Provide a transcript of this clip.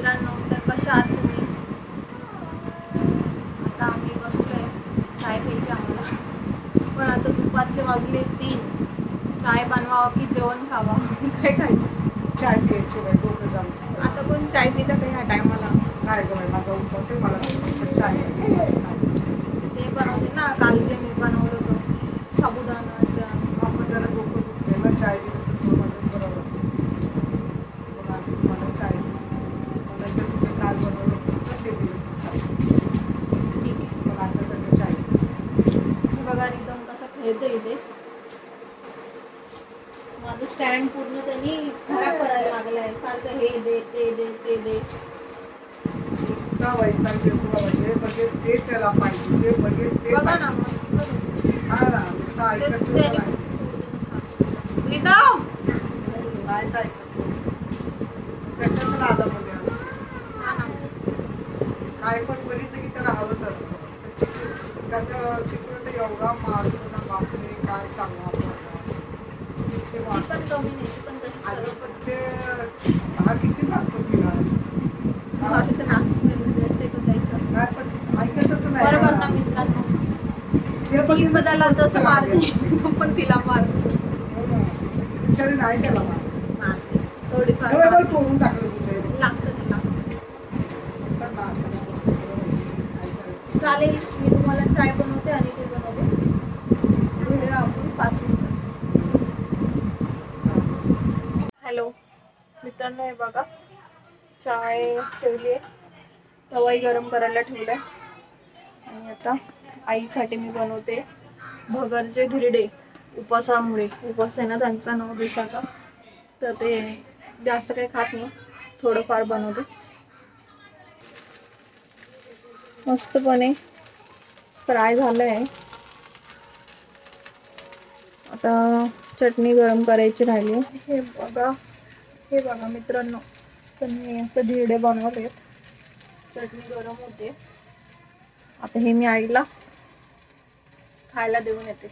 मित्रांनो, तर कशा आहात तुम्ही? आता आम्ही बसलोय चाय प्यायची आम्हाला, पण आता दुपारचे वाजले 3. चाय बनवावं की जेवण खावा, काय खायचं? चाय प्यायची बाई, डोकं जाम. आता कोण चाय पितं का ह्या टायमाला? नाही गं बाई, माझा उपवास आहे, मला चाय ते बनवते ना, काल जे मी बनवलं होतं साबुदाणाचं. आपण जरा डोकं दुखते ना, चाय दिलं तर थोडं माझं बरं वाटतं. पण आधी तुम्हाला चाय मला तर तुझं काल बनवलं होतं ते दिलं ठीक आहे. पण आता सगळं चाय. हे बघा रिदम कसं खेळतं इथे. माझं स्टँड पूर्ण त्यांनी खराब करायला लागलाय, सारखं हे दे ते दे ते दे. नुसता वैताग देतो बाबा, जे बघेल ते त्याला पाहिजे, जे बघेल ते बघा ना पाहिजे. मस्त. हा ना, नुसतं ऐकतच नाही. रिदम नाहीच ऐकत. त्याच्याच नादामध्ये असतो. काय पण बघितलं की त्याला हवंच असतं. चिचूला तर एवढा मारतो ना बापरे, काय सांगू आपल्याला. किती मारतो. पण कमी नाही, पण तसंच अगं करतो. पण ते हा किती मारतो तिला. मारत ना जैसे को तैसा. नाही पण ऐकतच नाही बरोबर ना ना. मित्रांनो, जे ती बघितलं बदलला तसं तसं त्याला मारते, हवं. तो पण तिला मारतो. बिचारी नाही त्याला मारत. मारते थोडीफार हे बघ मारते. तोडून टाकलं तुझे. लागतं तिला. नुसतं नाचणं. काय करायचं. चालेल, मी तुम्हाला चाय बनवते आणि ते बनवते. भेटूया आपण 5 मिनिटात. हॅलो मित्रांनो, हे बघा चाय ठेवली आहे, तवाही गरम करायला ठेवलाय. आणि आता आईसाठी मी बनवते भगरचे धिरडे. उपवासामुळे, उपवास आहे ना त्यांचा 9 दिवसाचा, तर ते जास्त काही खात नाही, थोडंफार बनवते. मस्तपणे फ्राय झालंय. आता चटणी गरम करायची राहिली. हे बघा मित्रांनो, तर मी असं धिरडे बनवले. चटणी गरम होते. आता हे मी आईला खायला देऊन येते.